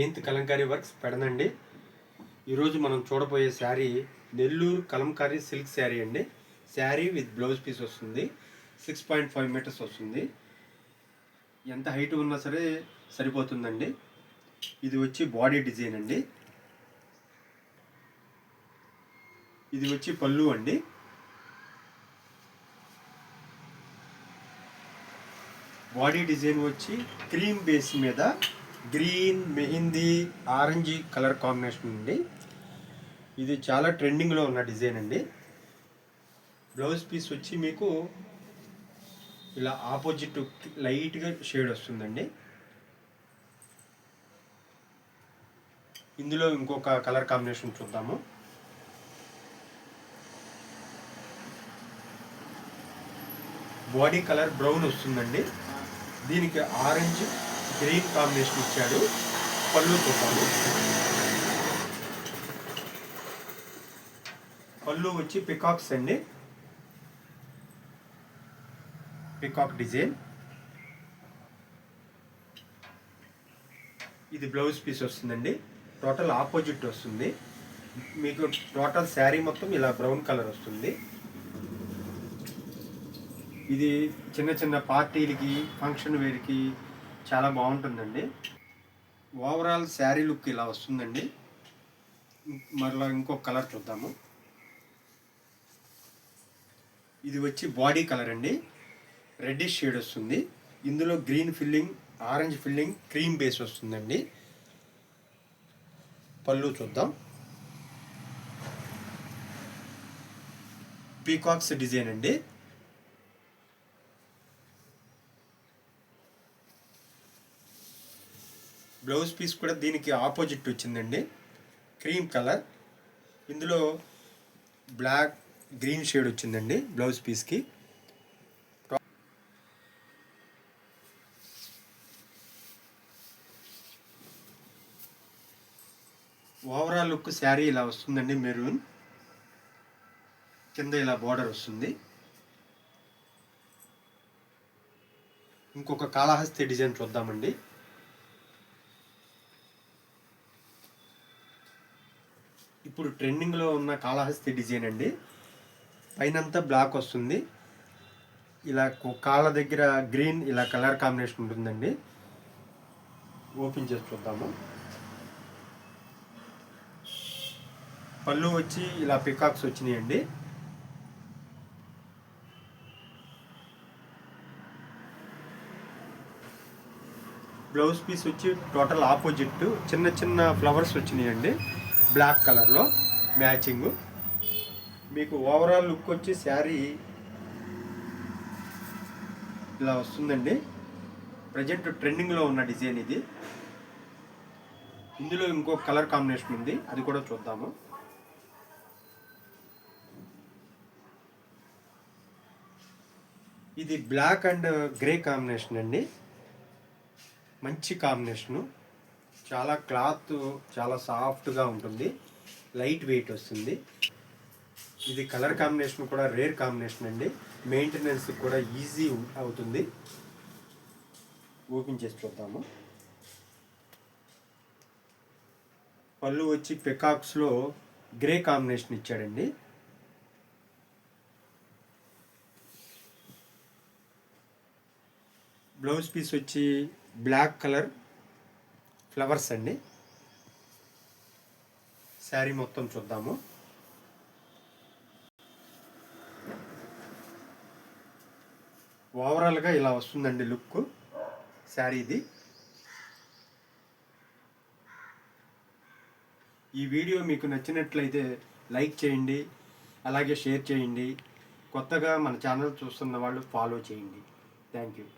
Jayant Kalamkari works పెడనండి. ఈరోజు మనం చూడబోయే శారీ నెల్లూరు కలంకారీ సిల్క్ శారీ అండి. శారీ విత్ బ్లౌజ్ పీస్ వస్తుంది. 6.5 మీటర్స్ వస్తుంది. ఎంత హైట్ ఉన్నా సరే సరిపోతుందండి. ఇది వచ్చి బాడీ డిజైన్ అండి. ఇది వచ్చి పళ్ళు అండి. బాడీ డిజైన్ వచ్చి క్రీమ్ బేస్ మీద green, mehndi, orange colour combination అండి. ఇది చాలా ట్రెండింగ్లో ఉన్న డిజైన్ అండి. బ్లౌజ్ పీస్ వచ్చి మీకు ఇలా ఆపోజిట్ లైట్గా షేడ్ వస్తుందండి. ఇందులో ఇంకొక కలర్ కాంబినేషన్ చూద్దాము. బాడీ కలర్ బ్రౌన్ వస్తుందండి. దీనికి ఆరెంజ్, గ్రీన్ కాంబినేషన్ ఇచ్చాడు. పళ్ళు చూద్దాము. పళ్ళు వచ్చి పికాక్స్ అండి. Peacock design. ఇది బ్లౌజ్ పీస్ వస్తుందండి. టోటల్ ఆపోజిట్ వస్తుంది. మీకు టోటల్ శారీ మొత్తం ఇలా బ్రౌన్ కలర్ వస్తుంది. ఇది చిన్న చిన్న పార్టీలకి, ఫంక్షన్ వేర్కి చాలా బాగుంటుందండి. ఓవరాల్ శారీ లుక్ ఇలా వస్తుందండి. మరలా ఇంకొక కలర్ చూద్దాము. ఇది వచ్చి బాడీ కలర్ అండి. రెడ్డిష్ షేడ్ వస్తుంది. ఇందులో green filling, orange filling, cream base వస్తుందండి. పళ్ళు చూద్దాం. పీకాక్స్ డిజైన్ అండి. బ్లౌజ్ పీస్ కూడా దీనికి ఆపోజిట్ వచ్చిందండి. Cream colour. ఇందులో బ్లాక్, గ్రీన్ షేడ్ వచ్చిందండి బ్లౌజ్ పీస్కి. ఓవరాల్ లుక్ శారీ ఇలా వస్తుందండి. మెరూన్ కింద ఇలా బార్డర్ వస్తుంది. ఇంకొక కాళహస్తి డిజైన్ చూద్దామండి. ఇప్పుడు ట్రెండింగ్లో ఉన్న కాళహస్తి డిజైన్ అండి. పైనంతా బ్లాక్ వస్తుంది. ఇలా కాళ్ళ దగ్గర గ్రీన్ ఇలా కలర్ కాంబినేషన్ ఉంటుందండి. ఓపెన్ చేసి చూద్దాము. పళ్ళు వచ్చి ఇలా పికాక్స్ వచ్చినాయండి. బ్లౌజ్ పీస్ వచ్చి టోటల్ ఆపోజిట్ చిన్న చిన్న ఫ్లవర్స్ వచ్చినాయండి బ్లాక్ కలర్లో మ్యాచింగ్. మీకు ఓవరాల్ లుక్ వచ్చి శారీ ఇలా వస్తుందండి. ప్రజెంట్ ట్రెండింగ్లో ఉన్న డిజైన్ ఇది. ఇందులో ఇంకో కలర్ కాంబినేషన్ ఉంది, అది కూడా చూద్దాము. ఇది బ్లాక్ అండ్ గ్రే కాంబినేషన్ అండి. మంచి కాంబినేషను. చాలా క్లాత్ చాలా సాఫ్ట్గా ఉంటుంది. లైట్ వెయిట్ వస్తుంది. ఇది కలర్ కాంబినేషన్ కూడా రేర్ కాంబినేషన్ అండి. మెయింటెనెన్స్ కూడా ఈజీ అవుతుంది. ఓపెన్ చేసి చూద్దాము. పళ్ళు వచ్చి పికాక్స్లో గ్రే కాంబినేషన్ ఇచ్చాడండి. బ్లౌజ్ పీస్ వచ్చి బ్లాక్ కలర్ ఫ్లవర్స్ అండి. శారీ మొత్తం చూద్దాము. ఓవరాల్గా ఇలా వస్తుందండి లుక్ శారీది. ఈ వీడియో మీకు నచ్చినట్లయితే లైక్ చేయండి, అలాగే షేర్ చేయండి. కొత్తగా మన ఛానల్ చూస్తున్న వాళ్ళు ఫాలో చేయండి. Thank you.